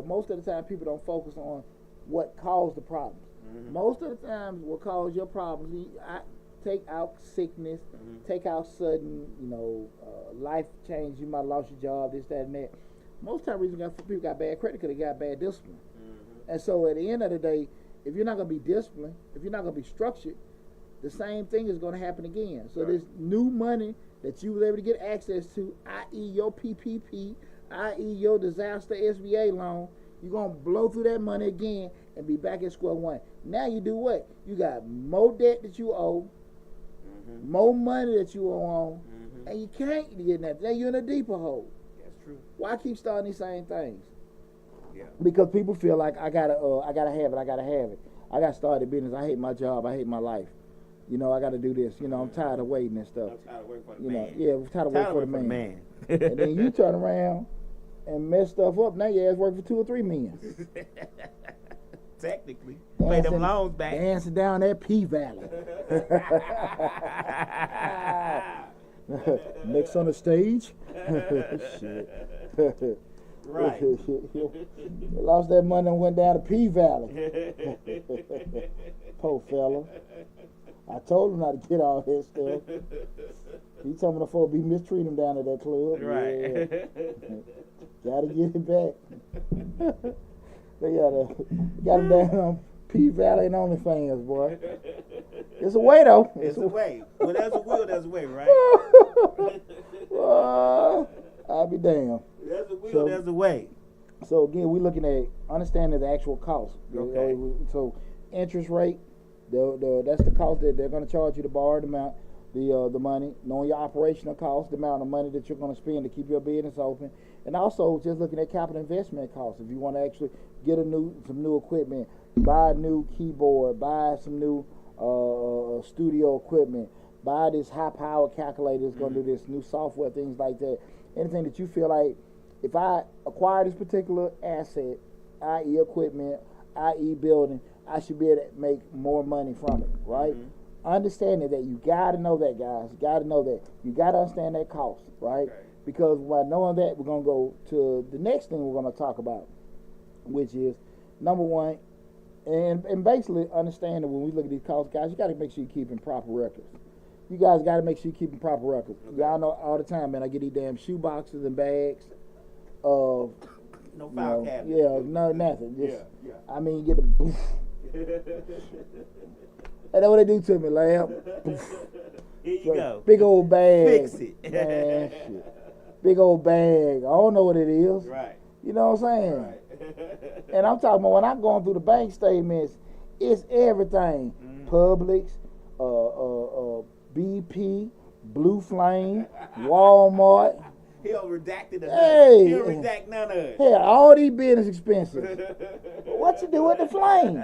most of the time people don't focus on what caused the problems. Most of the times what caused your problems, take out sickness, take out sudden, life change. You might have lost your job, this, that, and that. Most time reason people got bad credit because they got bad discipline. And so at the end of the day, if you're not going to be disciplined, if you're not going to be structured, the same thing is going to happen again. So this new money that you was able to get access to, i.e. your PPP, i.e. your disaster SBA loan, you're going to blow through that money again and be back at square one. Now you do what? You got more debt that you owe, more money that you owe on, and you can't get that. Now you're in a deeper hole. That's true. Why keep starting these same things? Yeah. Because people feel like I gotta have it. I gotta start a business. I hate my job. I hate my life. I gotta do this. I'm tired of waiting and stuff. I'm tired of waiting for the man. I'm tired of waiting for the man. And then you turn around and mess stuff up. Now your ass working for 2 or 3 million. Technically, pay them loans back. Dancing down that P Valley. Next on the stage. Shit. Right. Lost that money and went down to P Valley. Poor fella. I told him not to get all that stuff. He told me the folks be mistreating him down at that club. Right. Yeah. Gotta get it back. They got him down P Valley and OnlyFans, boy. It's a way though. It's a way. When there's a will, there's a way, right? I'll be damned. There's a will, there's a way. So again, we're looking at understanding the actual cost. Okay. So interest rate, that's the cost that they're going to charge you to borrow the amount, the money. Knowing your operational cost, the amount of money that you're going to spend to keep your business open, and also just looking at capital investment costs. If you want to actually get some new equipment, buy a new keyboard, buy some new studio equipment, buy this high power calculator that's going to do this, new software, things like that. Anything that you feel like, if I acquire this particular asset, i.e. equipment, i.e. building, I should be able to make more money from it, right? Understanding that, you got to know that, guys. You got to know that. You got to understand that cost, right? Because by knowing that, we're going to go to the next thing we're going to talk about, which is, number one, and basically understanding when we look at these costs, guys, you got to make sure you're keeping proper records. You guys got to make sure you're keeping proper records. Y'all know all the time, man, I get these damn shoe boxes and bags of... No file cabinet. Yeah, no, nothing. Just, yeah. I mean, you get the... And that's what they do to me, lamb. Here you go. Big old bag. Fix it. Man, shit. Big old bag. I don't know what it is. Right. You know what I'm saying? Right. And I'm talking about when I'm going through the bank statements, it's everything. Publix, BP, Blue Flame, Walmart. He don't redact it. Hey. He don't redact none of it. Hell, all these business expenses. What you do with the flame?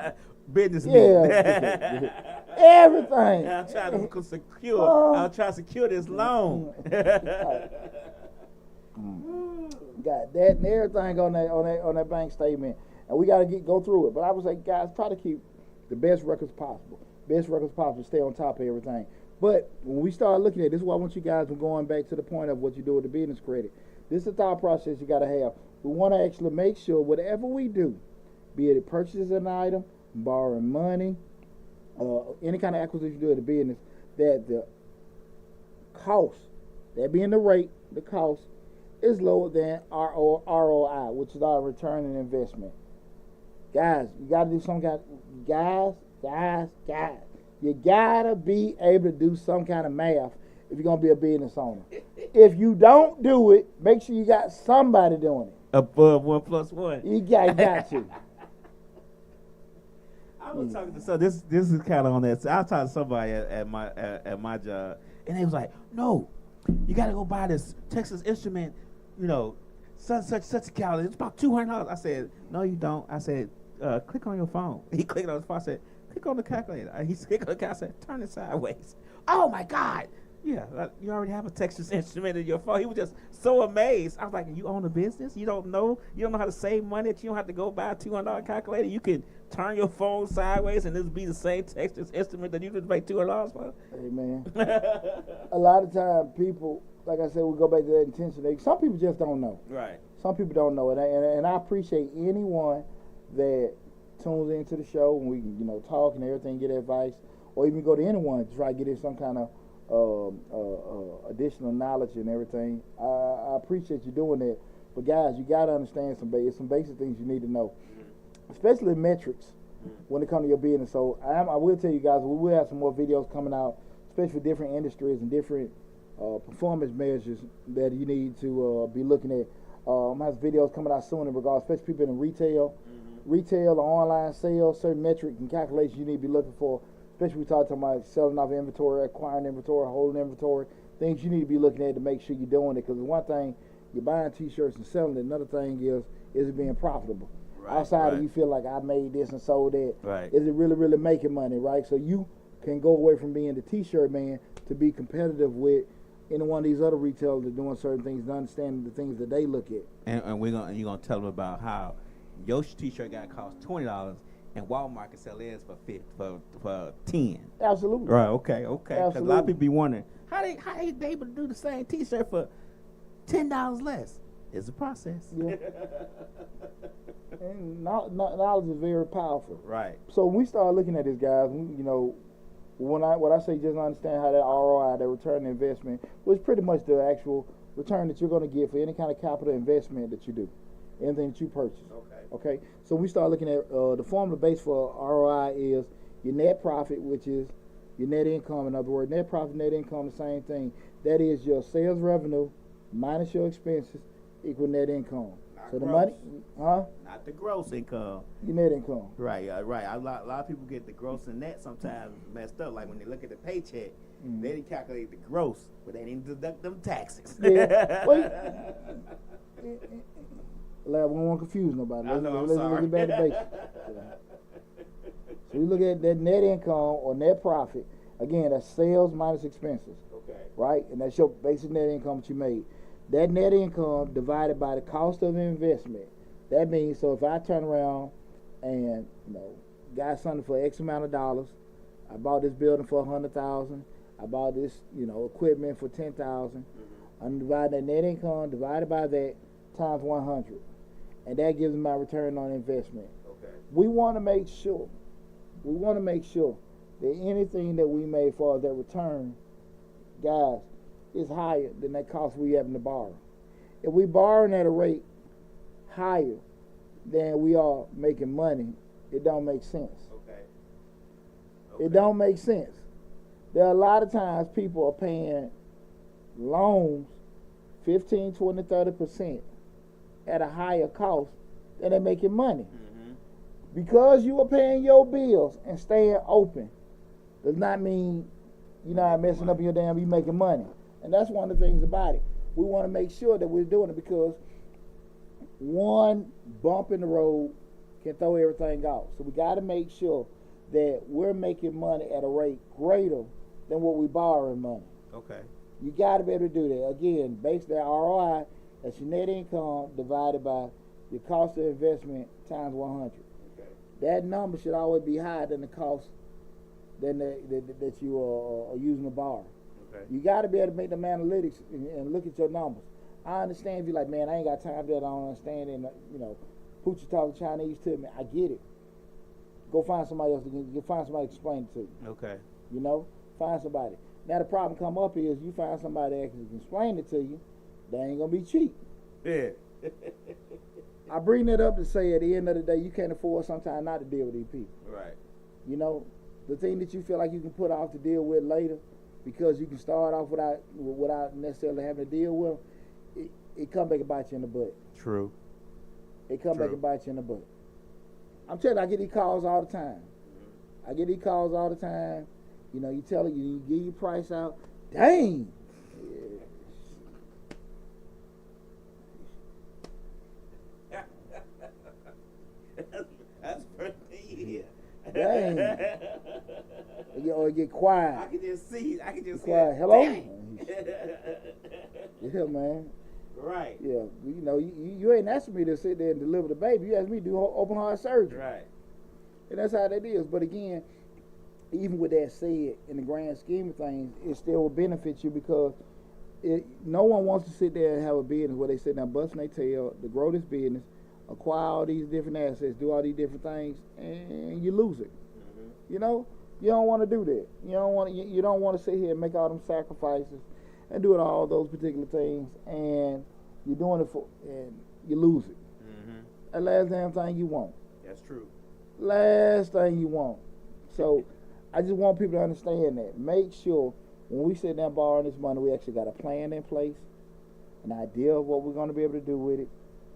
business Yeah. meeting. Everything. I'm trying to secure. I'm trying to secure this loan. Got that and everything on that bank statement, and we got to go through it. But I would say, guys, try to keep the best records possible. Stay on top of everything. But when we start looking at this, is why I want you guys, from going back to the point of what you do with the business credit. This is the thought process you got to have. We want to actually make sure whatever we do, be it purchases an item, borrowing money, any kind of acquisition you do in the business, that the cost, that being the rate, the cost, is lower than ROI, which is our return on investment. Guys, you got to do some kind. Guys, you got to be able to do some kind of math if you're gonna be a business owner. If you don't do it, make sure you got somebody doing it. Above 1 + 1. You got you. I was talking to this is kind of on that. I was talking to somebody at my job, and they was like, "No, you got to go buy this Texas Instrument, such a calendar. It's about $200." I said, "No, you don't." I said, "Click on your phone." He clicked on his phone. I said, "Click on the calculator." He clicked on the calculator. I said, "Turn it sideways." Oh my God! Yeah, you already have a Texas Instrument in your phone. He was just so amazed. I was like, "You own a business? You don't know how to save money. That you don't have to go buy a $200 calculator. You can turn your phone sideways and this be the same Texas Instrument that you just pay $200 for." Hey man, a lot of time people, like I said, we go back to that intention. Some people just don't know. Right. Some people don't know it, and I appreciate anyone that tunes into the show when we can, talk and everything, get advice, or even go to anyone to try to get in some kind of additional knowledge and everything. I appreciate you doing that. But guys, you got to understand some basic things you need to know, especially metrics when it comes to your business. So I will tell you guys, we will have some more videos coming out, especially for different industries and different performance measures that you need to be looking at. I have videos coming out soon in regards, especially people in retail or online sales, certain metrics and calculations you need to be looking for. Especially we talking about selling off inventory, acquiring inventory, holding inventory, things you need to be looking at to make sure you're doing it. Because one thing, you're buying T-shirts and selling it. Another thing is it being profitable? Right, outside of you feel like I made this and sold that. Right. Is it really making money, right? So you can go away from being the T-shirt man to be competitive with any one of these other retailers that are doing certain things, and understanding the things that they look at. And you're gonna tell them about how your T-shirt got cost $20. And Walmart can sell theirs for 10. Absolutely. Right. Okay. Because a lot of people be wondering how they able to do the same T-shirt for $10 less. It's a process. Yeah. And knowledge is very powerful. Right. So when we start looking at this, guys, what I say, just understand how that ROI, that return on investment, was pretty much the actual return that you're going to get for any kind of capital investment that you do, anything that you purchase. Okay, so we start looking at the formula base for ROI is your net profit, which is your net income. In other words, net profit, net income, the same thing. That is your sales revenue minus your expenses equal net income. Not so gross. The money, not the gross income. Your net income. Right. Right. A lot of people get the gross and net sometimes messed up. Like when they look at the paycheck, they didn't calculate the gross, but they didn't deduct them taxes. Yeah. Well, we won't confuse nobody. Let's get back to basics. So you look at that net income or net profit. Again, that's sales minus expenses. Okay. Right? And that's your basic net income that you made. That net income divided by the cost of investment. That means, so if I turn around and, got something for X amount of dollars, I bought this building for $100,000, I bought this, equipment for $10,000, I'm dividing that net income divided by that times 100. And that gives me my return on investment. Okay. We want to make sure that anything that we made for that return, guys, is higher than that cost we having to borrow. If we borrowing at a rate higher than we are making money, it don't make sense. Okay. It don't make sense. There are a lot of times people are paying loans 15, 20, 30% at a higher cost than they're making money. Because you are paying your bills and staying open does not mean you're not messing up your you making money. And that's one of the things about it. We want to make sure that we're doing it, because one bump in the road can throw everything off. So we got to make sure that we're making money at a rate greater than what we borrowing money. Okay. You got to be able to do that. Again, based on ROI, that's your net income divided by your cost of investment times 100. Okay. That number should always be higher than the cost that you are using to borrow. Okay. You got to be able to make them analytics and look at your numbers. I understand if you're like, man, I ain't got time for that. I don't understand it. And, Poochie talking Chinese to me. I get it. Go find somebody else. Find somebody to explain it to you. Okay. Find somebody. Now the problem come up is you find somebody that can explain it to you. They ain't gonna be cheap. Yeah. I bring that up to say at the end of the day, you can't afford sometimes not to deal with these people. Right. The thing that you feel like you can put off to deal with later, because you can start off without necessarily having to deal with them, it come back and bite you in the butt. True. It come back and bite you in the butt. I'm telling you, I get these calls all the time. You tell it, you give your price out. Dang. That's first thing you hear. Dang. Or get quiet. I can just see quiet. it. Hello? Yeah, man. Right. Yeah. You ain't asking me to sit there and deliver the baby. You asked me to do open heart surgery. Right. And that's how that is. But again, even with that said, in the grand scheme of things, it still will benefit you because no one wants to sit there and have a business where they sit there busting their tail to grow this business, acquire all these different assets, do all these different things, and you lose it. Mm-hmm. You don't want to do that. You don't want to sit here and make all them sacrifices and do all those particular things, and you're doing it and you lose it. Mm-hmm. That last damn thing you want. That's true. Last thing you want. So I just want people to understand that. Make sure when we sit down borrowing this money, we actually got a plan in place, an idea of what we're going to be able to do with it.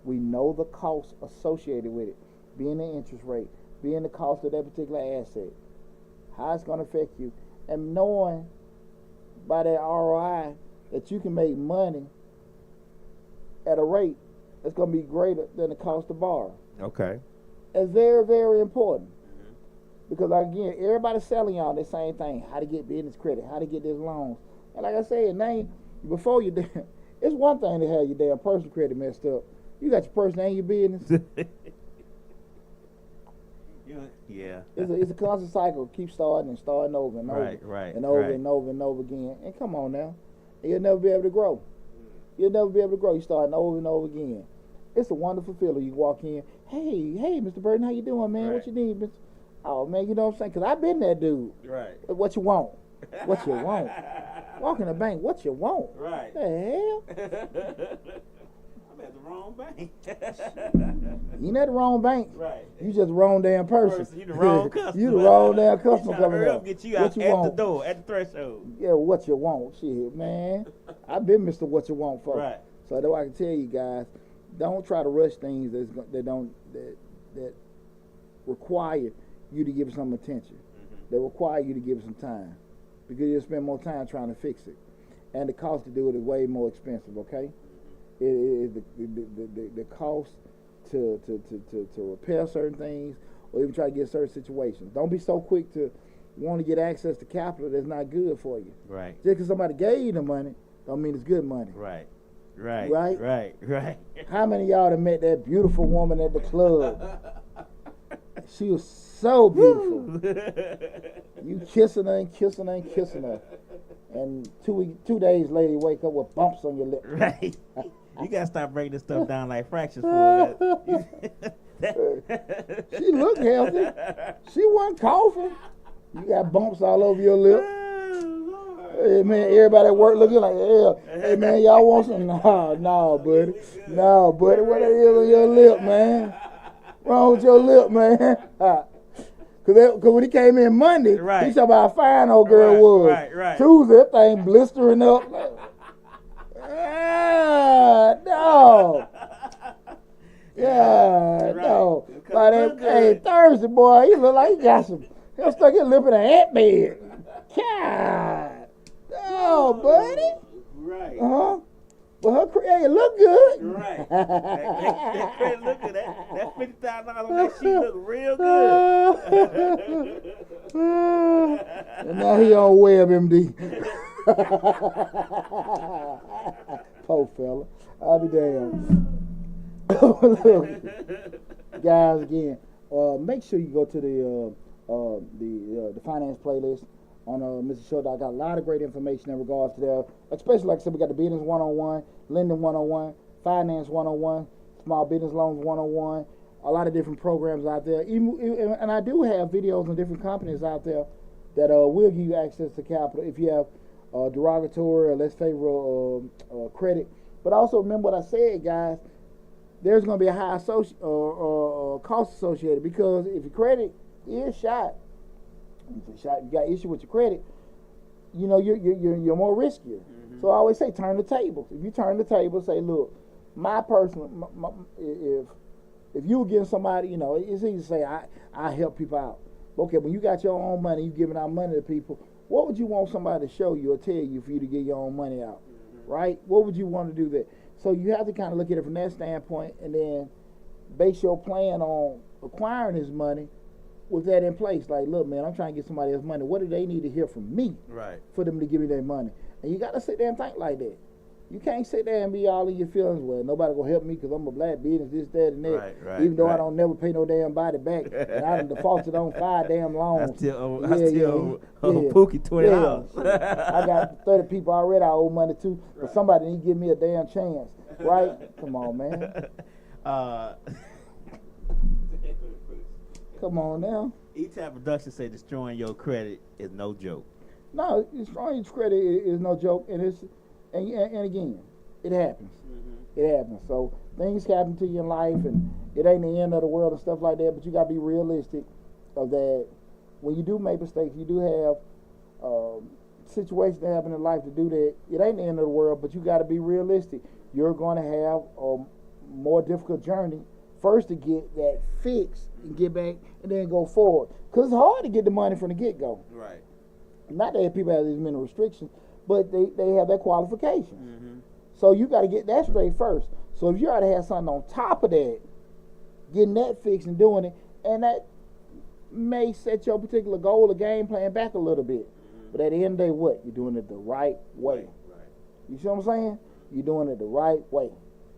We know the costs associated with it, being the interest rate, being the cost of that particular asset, how it's going to affect you, and knowing by that ROI that you can make money at a rate that's going to be greater than the cost to borrow. Okay. It's very, very important. Because again, everybody's selling y'all the same thing: how to get business credit, how to get this loans. And like I said, before you damn, it's one thing to have your damn personal credit messed up. You got your personal and your business. Yeah. It's a constant cycle. Keep starting over and over, and over again. And come on now, you'll never be able to grow. You starting over and over again. It's a wonderful feeling. You walk in, hey, Mr. Burden, how you doing, man? Right. What you need, Mr. Oh, man, you know what I'm saying? Because I've been that dude. Right. What you want? What you want? Walk in the bank, what you want? Right. The hell? I'm at the wrong bank. You ain't at the wrong bank. Right. You just the wrong damn person. You the wrong customer. You the wrong damn customer coming hurry up. up, get you out at the door, at the threshold. Yeah, what you want? Shit, man. I've been Mr. What You Want for. Right. So that's why I can tell you guys, don't try to rush things that require you to give it some attention. Mm-hmm. That require you to give it some time, because you'll spend more time trying to fix it, and the cost to do it is way more expensive. Okay, mm-hmm. The cost to repair certain things or even try to get certain situations. Don't be so quick to want to get access to capital that's not good for you. Right. Just because somebody gave you the money don't mean it's good money. Right. How many of y'all have met that beautiful woman at the club? She was so beautiful. You kissing her, and 2 days later you wake up with bumps on your lip. Right. You gotta stop breaking this stuff down like fractions for that. She looked healthy. She wasn't coughing. You got bumps all over your lip. Hey man, everybody at work looking like, yeah. Hey man, y'all want some? No, buddy. No, buddy. What the hell on your lip, man? Wrong with your lip, man? Cause when he came in Monday, he saw about how fine old girl was. Right. Tuesday, that thing blistering up. Like, no. Yeah, no. By that, hey, Thursday, boy, he look like he got some. He'll stuck his lip in an ant bed. God. No, buddy. Right. But her credit look good. Right. That credit look good. That $50,000 on that sheet look real good. And now he on WebMD. Poor fella. I'll be damned. Look, guys, again, make sure you go to the finance playlist on Mr. Short. I got a lot of great information in regards to that. Especially, like I said, we got the business 101, lending 101, finance 101, small business loans 101. A lot of different programs out there. And I do have videos on different companies out there that will give you access to capital if you have derogatory or less favorable credit. But also remember what I said, guys. There's going to be a high cost associated, because if your credit is shot, you got issue with your credit, you know, you're more riskier. Mm-hmm. So I always say turn the tables. If you turn the table, say, look, my personal, if you were giving somebody, you know, it's easy to say I help people out. Okay, when you got your own money, you giving out money to people, what would you want somebody to show you or tell you for you to get your own money out, mm-hmm. right? What would you want to do there? So you have to kind of look at it from that standpoint, and then base your plan on acquiring his money with that in place. Like, look, man, I'm trying to get somebody else's money. What do they need to hear from me, right, for them to give me their money? And you got to sit there and think like that. You can't sit there and be all in your feelings. Well, nobody gonna help me because I'm a black business, this, that, and that. Right, even though I don't never pay no damn body back, and I done defaulted on 5 damn loans. I still owe Pookie $20. I got 30 people already I owe money to, but somebody need to give me a damn chance, right? Come on, man. Come on now. E-Tap Production say destroying your credit is no joke. No, destroying your credit is no joke, and it's. And again, it happens. Mm-hmm. It happens. So things happen to you in life, and it ain't the end of the world and stuff like that. But you gotta be realistic of that. When you do make mistakes, you do have situations that happen in life to do that. It ain't the end of the world, but you gotta be realistic. You're gonna have a more difficult journey first to get that fixed and get back, and then go forward. Cause it's hard to get the money from the get go. Right. Not that people have these many restrictions, but they have that qualification. Mm-hmm. So you got to get that straight first. So if you already have something on top of that, getting that fixed and doing it, and that may set your particular goal or game plan back a little bit. Mm-hmm. But at the end of the day, what? You're doing it the right way. Right. You see what I'm saying? You're doing it the right way,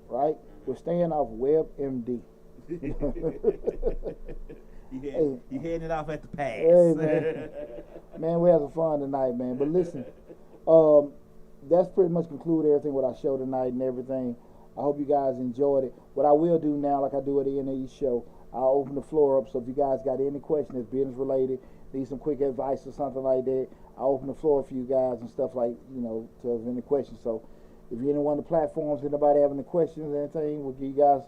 right? Mm-hmm. We're staying off WebMD. You heading it off at the pass. Hey, man, we had some fun tonight, man. But listen, that's pretty much concluded everything with our show tonight and everything. I hope you guys enjoyed it. What I will do now, like I do at the end of each show, I'll open the floor up. So if you guys got any questions that's business related, need some quick advice or something like that, I'll open the floor for you guys and stuff like, you know, to any questions. So if you're in one of the platforms, anybody having any questions or anything, we'll give you guys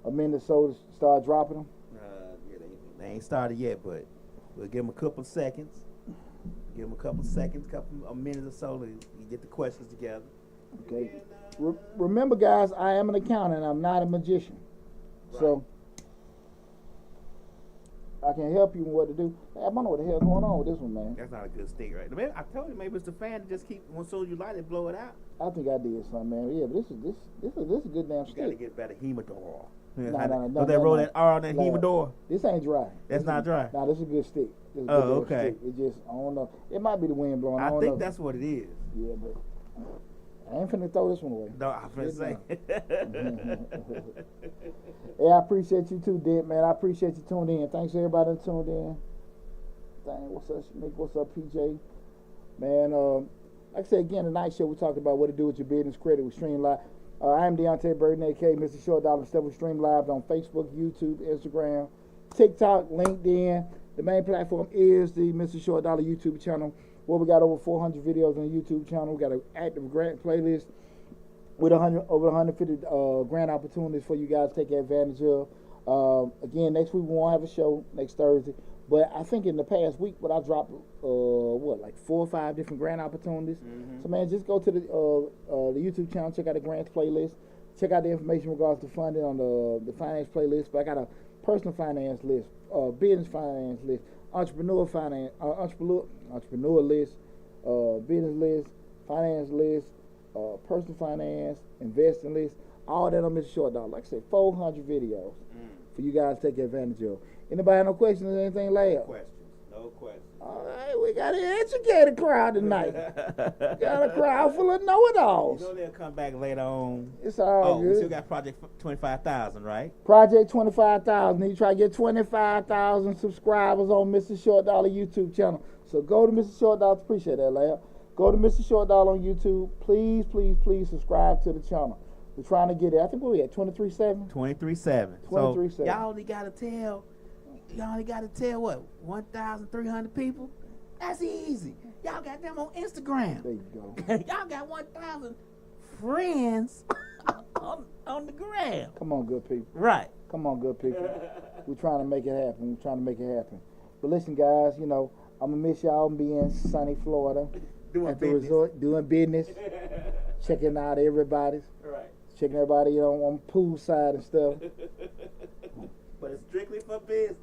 a minute or so to start dropping them. Yeah, they ain't started yet, but we'll give them a couple of seconds. Give them a couple of seconds, a minute or so to get the questions together. Okay. Remember, guys, I am an accountant. I'm not a magician. Right. So I can help you with what to do. Hey, I don't know what the hell's going on with this one, man. That's not a good stick, right? Man, I told you maybe it's the fan to just keep as soon as you light it, blow it out. I think I did something, man. Yeah, but this is a good damn stick. You gotta get better humidor. No, they roll that R on that humidor. This ain't dry. That's not dry. Nah, this is a good stick. Oh, okay. Stick. It just, I don't know. It might be the wind blowing. I think that's what it is. Yeah, but I ain't finna throw this one away. No, I'm finna say. Hey, I appreciate you too, Dent, man. I appreciate you tuning in. Thanks to everybody that tuned in. Dang, what's up, Mick? What's up, PJ? Man, like I said again, tonight show we talked about what to do with your business credit with Stream Live. I'm Deonte Burden, aka Mr. Short Dollar Stuff with Stream Live on Facebook, YouTube, Instagram, TikTok, LinkedIn. The main platform is the Mr. Short Dollar YouTube channel, where we got over 400 videos on the YouTube channel. We got an active grant playlist with over 150 grant opportunities for you guys to take advantage of. Again, next week we won't have a show next Thursday, but I think in the past week, I dropped like 4 or 5 different grant opportunities. Mm-hmm. So man, just go to the YouTube channel, check out the grants playlist, check out the information in regards to funding on the finance playlist. But I got a personal finance list, business finance list, entrepreneur list, business list, finance list, personal finance, investing list, all that on Mr. Short Dollar. Like I said, 400 videos for you guys to take advantage of. Anybody have no questions or anything, last? Questions? No No question. All right, we got an educated crowd tonight. Got a crowd full of know-it-alls. You know they'll come back later on. It's all good. We still got Project 25,000, right? Project 25,000. You try to get 25,000 subscribers on Mr. Short Dollar YouTube channel. So go to Mr. Short Dollar. Appreciate that, Lab. Go to Mr. Short Dollar on YouTube. Please, please, please subscribe to the channel. We're trying to get it. I think we at 23.7. 23.7. 23.7. So y'all only gotta tell what 1,300 people. That's easy. Y'all got them on Instagram. There you go. Y'all got 1,000 friends on the gram. Come on, good people. Right. Come on, good people. We're trying to make it happen. But listen, guys, you know, I'm going to miss y'all being in sunny Florida. At the resort, doing business. Checking out everybody's. Right. Checking everybody, you know, on poolside and stuff. But it's strictly for business.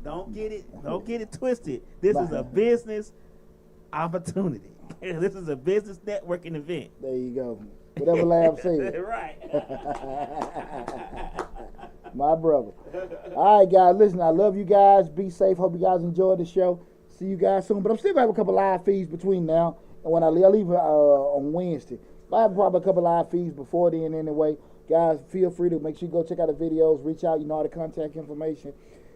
Don't get it twisted. This is a business opportunity. This is a business networking event. There you go. Whatever Lab said. Right. My brother. All right, guys, listen, I love you guys. Be safe. Hope you guys enjoyed the show. See you guys soon. But I'm still going to have a couple live feeds between now and when I leave on Wednesday. I have probably a couple live feeds before then anyway. Guys, feel free to make sure you go check out the videos. Reach out. You know all the contact information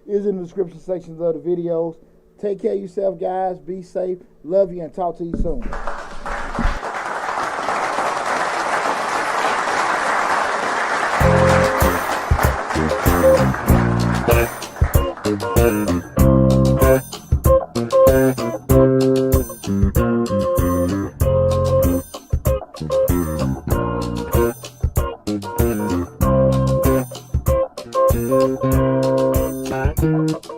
is in the description sections of the videos. Take care of yourself, guys. Be safe. Love you and talk to you soon. Thank you.